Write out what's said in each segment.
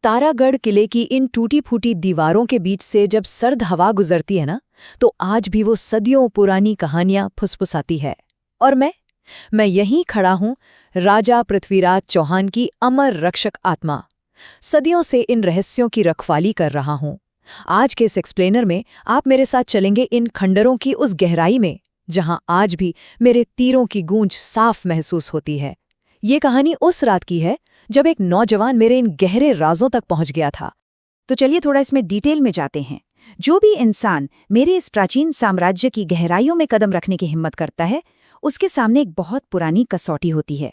तारागढ़ किले की इन टूटी-फूटी दीवारों के बीच से जब सर्द हवा गुजरती है ना, तो आज भी वो सदियों पुरानी कहानियां फुसफुसाती है। और मैं यहीं खड़ा हूं, राजा पृथ्वीराज चौहान की अमर रक्षक आत्मा। सदियों से इन रहस्यों की रखवाली कर रहा हूं। आज के इस एक्सप्लेनर में आप मेरे साथ चलेंगे इन खंडरों की उस गहराई में, जहां आज भी मेरे तीरों की गूंज साफ महसूस होती है। ये कहानी उस रात की है जब एक नौजवान मेरे इन गहरे राजों तक पहुंच गया था। तो चलिए थोड़ा इसमें डिटेल में जाते हैं। जो भी इंसान मेरे इस प्राचीन साम्राज्य की गहराइयों में कदम रखने की हिम्मत करता है, उसके सामने एक बहुत पुरानी कसौटी होती है।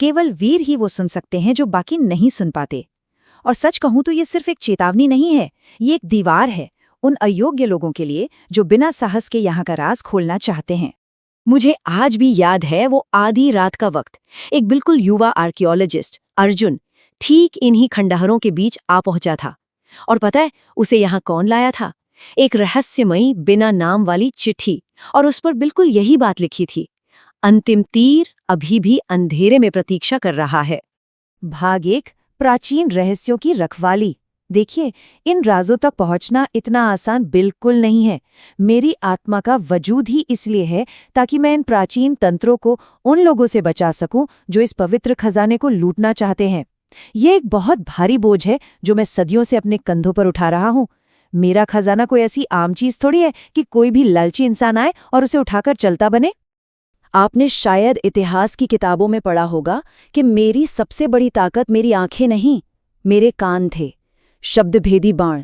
केवल वीर ही वो सुन सकते हैं जो बाकी नहीं सुन पाते। और सच कहूं तो ये सिर्फ एक चेतावनी नहीं है, ये एक दीवार है उन अयोग्य लोगों के लिए जो बिना साहस के यहाँ का राज खोलना चाहते हैं। मुझे आज भी याद है वो आधी रात का वक्त। एक बिल्कुल युवा आर्कियोलॉजिस्ट अर्जुन ठीक इन्हीं खंडहरों के बीच आ पहुंचा था। और पता है उसे यहाँ कौन लाया था? एक रहस्यमयी बिना नाम वाली चिट्ठी, और उस पर बिल्कुल यही बात लिखी थी, अंतिम तीर अभी भी अंधेरे में प्रतीक्षा कर रहा है। भाग 1, प्राचीन रहस्यों की रखवाली। देखिए, इन राजों तक पहुंचना इतना आसान बिल्कुल नहीं है। मेरी आत्मा का वजूद ही इसलिए है ताकि मैं इन प्राचीन तंत्रों को उन लोगों से बचा सकूं जो इस पवित्र खजाने को लूटना चाहते हैं। ये एक बहुत भारी बोझ है जो मैं सदियों से अपने कंधों पर उठा रहा हूं। मेरा खजाना कोई ऐसी आम चीज थोड़ी है कि कोई भी लालची इंसान आए और उसे उठाकर चलता बने। आपने शायद इतिहास की किताबों में पढ़ा होगा कि मेरी सबसे बड़ी ताकत मेरी आंखें नहीं, मेरे कान थे। शब्दभेदी बाण,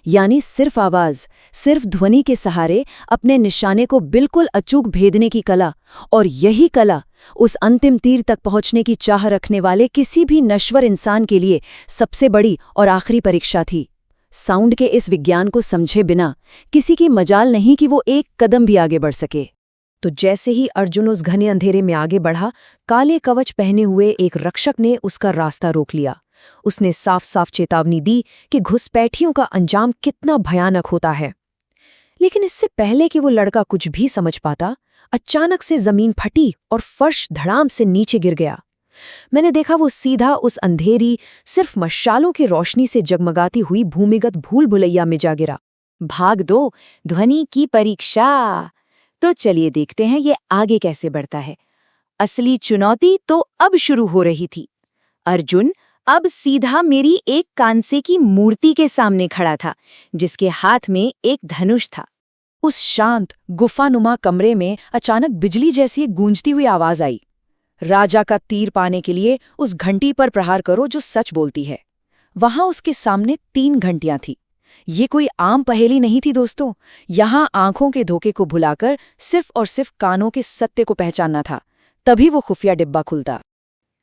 यानी सिर्फ आवाज, सिर्फ ध्वनि के सहारे अपने निशाने को बिल्कुल अचूक भेदने की कला। और यही कला उस अंतिम तीर तक पहुंचने की चाह रखने वाले किसी भी नश्वर इंसान के लिए सबसे बड़ी और आखिरी परीक्षा थी। साउंड के इस विज्ञान को समझे बिना किसी की मजाल नहीं कि वो एक कदम भी आगे बढ़ सके। तो जैसे ही अर्जुन उस घने अंधेरे में आगे बढ़ा, काले कवच पहने हुए एक रक्षक ने उसका रास्ता रोक लिया। उसने साफ साफ चेतावनी दी कि घुसपैठियों का अंजाम कितना भयानक होता है। लेकिन इससे पहले कि वो लड़का कुछ भी समझ पाता, अचानक से जमीन फटी और फर्श धड़ाम से नीचे गिर गया। मैंने देखा वो सीधा उस अंधेरी, सिर्फ मशालों की रोशनी से जगमगाती हुई भूमिगत भूल भुलैया में जा गिरा। भाग 2, ध्वनि की परीक्षा। तो चलिए देखते हैं ये आगे कैसे बढ़ता है। असली चुनौती तो अब शुरू हो रही थी। अर्जुन अब सीधा मेरी एक कांसे की मूर्ति के सामने खड़ा था, जिसके हाथ में एक धनुष था। उस शांत गुफानुमा कमरे में अचानक बिजली जैसी एक गूंजती हुई आवाज आई, राजा का तीर पाने के लिए उस घंटी पर प्रहार करो जो सच बोलती है। वहां उसके सामने 3 घंटियां थी। ये कोई आम पहेली नहीं थी दोस्तों। यहां आंखों के धोखे को भुलाकर सिर्फ और सिर्फ कानों के सत्य को पहचानना था, तभी वो खुफिया डिब्बा खुलता।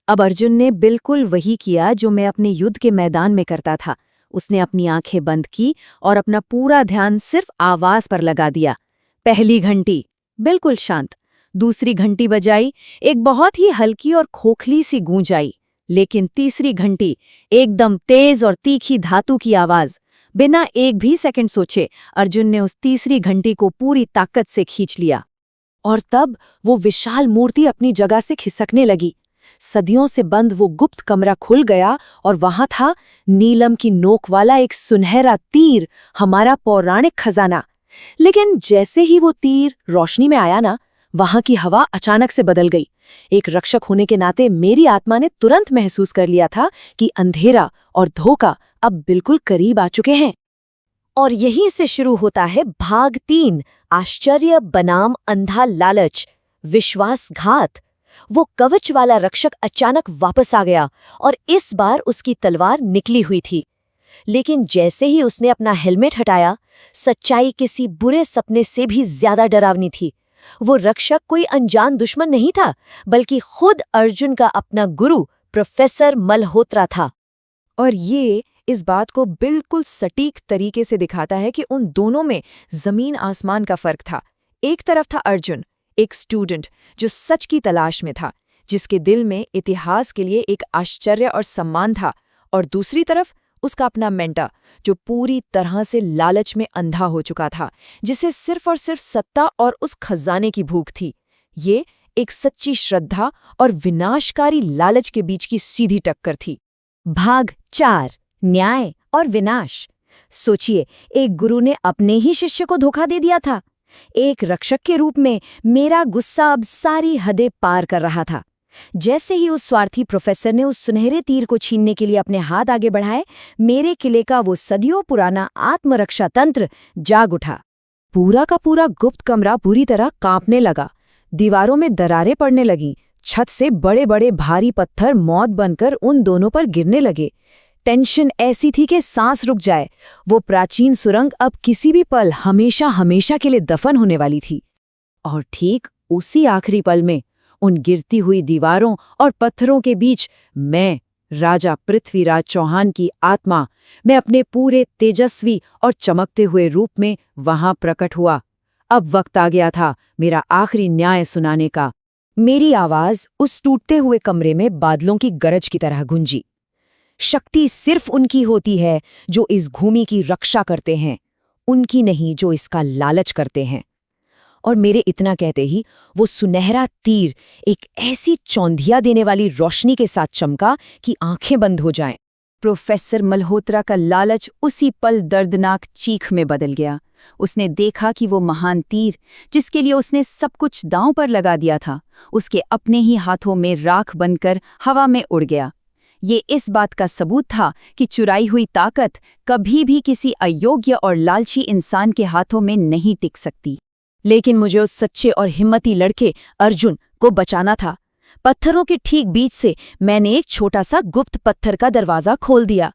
अब अर्जुन ने बिल्कुल वही किया जो मैं अपने युद्ध के मैदान में करता था। उसने अपनी आंखें बंद की और अपना पूरा ध्यान सिर्फ आवाज पर लगा दिया। पहली घंटी बिल्कुल शांत, दूसरी घंटी बजाई, एक बहुत ही हल्की और खोखली सी गूंज आई। लेकिन तीसरी घंटी एकदम तेज और तीखी धातु की आवाज। बिना एक भी सेकंड सोचे अर्जुन ने उस तीसरी घंटी को पूरी ताकत से खींच लिया। और तब वो विशाल मूर्ति अपनी जगह से खिसकने लगी। सदियों से बंद वो गुप्त कमरा खुल गया और वहां था नीलम की नोक वाला एक सुनहरा तीर, हमारा पौराणिक खजाना। लेकिन जैसे ही वो तीर रोशनी में आया ना, वहां की हवा अचानक से बदल गई। एक रक्षक होने के नाते मेरी आत्मा ने तुरंत महसूस कर लिया था कि अंधेरा और धोखा अब बिल्कुल करीब आ चुके हैं। और यहीं से शुरू होता है भाग 3, आश्चर्य बनाम अंधा लालच, विश्वासघात। वो कवच वाला रक्षक अचानक वापस आ गया और इस बार उसकी तलवार निकली हुई थी। लेकिन जैसे ही उसने अपना हेलमेट हटाया, सच्चाई किसी बुरे सपने से भी ज्यादा डरावनी थी। वो रक्षक कोई अनजान दुश्मन नहीं था, बल्कि खुद अर्जुन का अपना गुरु प्रोफेसर मल्होत्रा था। और ये इस बात को बिल्कुल सटीक तरीके से दिखाता है कि उन दोनों में जमीन आसमान का फर्क था। एक तरफ था अर्जुन, एक स्टूडेंट जो सच की तलाश में था, जिसके दिल में इतिहास के लिए एक आश्चर्य और सम्मान था। और दूसरी तरफ उसका अपना मेंटर, जो पूरी तरह से लालच में अंधा हो चुका था, जिसे सिर्फ और सिर्फ सत्ता और उस खजाने की भूख थी। ये एक सच्ची श्रद्धा और विनाशकारी लालच के बीच की सीधी टक्कर थी। भाग 4, न्याय और विनाश। सोचिए, एक गुरु ने अपने ही शिष्य को धोखा दे दिया था। एक रक्षक के रूप में मेरा गुस्सा अब सारी हदें पार कर रहा था। जैसे ही उस स्वार्थी प्रोफेसर ने उस सुनहरे तीर को छीनने के लिए अपने हाथ आगे बढ़ाए, मेरे किले का वो सदियों पुराना आत्मरक्षा तंत्र जाग उठा। पूरा का पूरा गुप्त कमरा बुरी तरह कांपने लगा। दीवारों में दरारें पड़ने लगीं। छत से बड़े बड़े भारी पत्थर मौत बनकर उन दोनों पर गिरने लगे। टेंशन ऐसी थी कि सांस रुक जाए। वो प्राचीन सुरंग अब किसी भी पल हमेशा हमेशा के लिए दफन होने वाली थी। और ठीक उसी आखिरी पल में, उन गिरती हुई दीवारों और पत्थरों के बीच, मैं, राजा पृथ्वीराज चौहान की आत्मा, मैं अपने पूरे तेजस्वी और चमकते हुए रूप में वहां प्रकट हुआ। अब वक्त आ गया था मेरा आखिरी न्याय सुनाने का। मेरी आवाज उस टूटते हुए कमरे में बादलों की गरज की तरह गूंजी। शक्ति सिर्फ उनकी होती है जो इस भूमि की रक्षा करते हैं, उनकी नहीं जो इसका लालच करते हैं। और मेरे इतना कहते ही वो सुनहरा तीर एक ऐसी चौंधिया देने वाली रोशनी के साथ चमका कि आंखें बंद हो जाएं। प्रोफेसर मल्होत्रा का लालच उसी पल दर्दनाक चीख में बदल गया। उसने देखा कि वो महान तीर, जिसके लिए उसने सब कुछ दांव पर लगा दिया था, उसके अपने ही हाथों में राख बनकर हवा में उड़ गया। ये इस बात का सबूत था कि चुराई हुई ताकत कभी भी किसी अयोग्य और लालची इंसान के हाथों में नहीं टिक सकती। लेकिन मुझे उस सच्चे और हिम्मती लड़के अर्जुन को बचाना था। पत्थरों के ठीक बीच से मैंने एक छोटा सा गुप्त पत्थर का दरवाजा खोल दिया।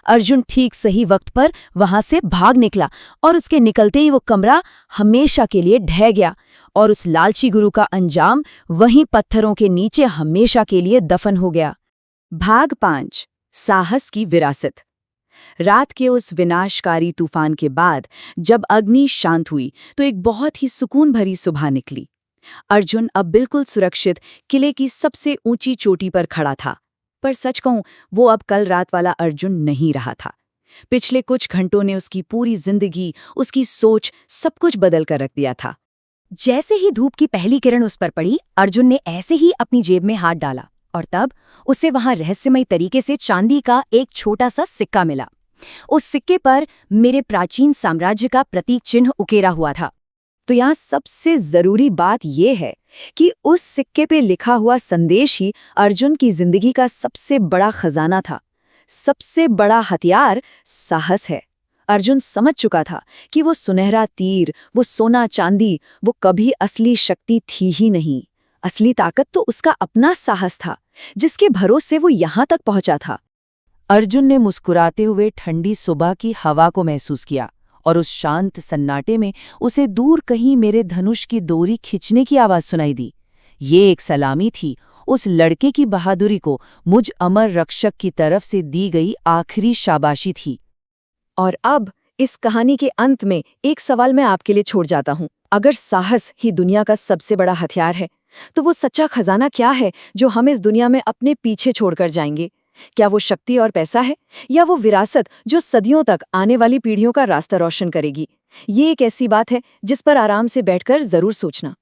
अर्जुन ठीक सही वक्त पर वहां से भाग निकला और उसके निकलते ही वो कमरा हमेशा के लिए ढह गया और उस लालची गुरु का अंजाम वहीं पत्थरों के नीचे हमेशा के लिए दफन हो गया। भाग 5, साहस की विरासत। रात के उस विनाशकारी तूफान के बाद जब अग्नि शांत हुई तो एक बहुत ही सुकून भरी सुबह निकली। अर्जुन अब बिल्कुल सुरक्षित किले की सबसे ऊंची चोटी पर खड़ा था। पर सच कहूं, वो अब कल रात वाला अर्जुन नहीं रहा था। पिछले कुछ घंटों ने उसकी पूरी जिंदगी, उसकी सोच, सब कुछ बदल कर रख दिया था। जैसे ही धूप की पहली किरण उस पर पड़ी, अर्जुन ने ऐसे ही अपनी जेब में हाथ डाला और तब उसे वहां रहस्यमयी तरीके से चांदी का एक छोटा सा सिक्का मिला। उस सिक्के पर मेरे प्राचीन साम्राज्य का प्रतीक चिन्ह उकेरा हुआ था। तो यहाँ सबसे जरूरी बात यह है कि उस सिक्के पे लिखा हुआ संदेश ही अर्जुन की जिंदगी का सबसे बड़ा खजाना था। सबसे बड़ा हथियार साहस है। अर्जुन समझ चुका था कि वो सुनहरा तीर, वो सोना चांदी, वो कभी असली शक्ति थी ही नहीं। असली ताकत तो उसका अपना साहस था, जिसके भरोसे वो यहाँ तक पहुंचा था। अर्जुन ने मुस्कुराते हुए ठंडी सुबह की हवा को महसूस किया और उस शांत सन्नाटे में उसे दूर कहीं मेरे धनुष की डोरी खिंचने की आवाज सुनाई दी। ये एक सलामी थी, उस लड़के की बहादुरी को मुझ अमर रक्षक की तरफ से दी गई आखिरी शाबाशी थी। और अब इस कहानी के अंत में एक सवाल मैं आपके लिए छोड़ जाता हूँ। अगर साहस ही दुनिया का सबसे बड़ा हथियार है, तो वो सच्चा खजाना क्या है जो हम इस दुनिया में अपने पीछे छोड़कर जाएंगे? क्या वो शक्ति और पैसा है, या वो विरासत जो सदियों तक आने वाली पीढ़ियों का रास्ता रोशन करेगी? ये एक ऐसी बात है जिस पर आराम से बैठकर जरूर सोचना।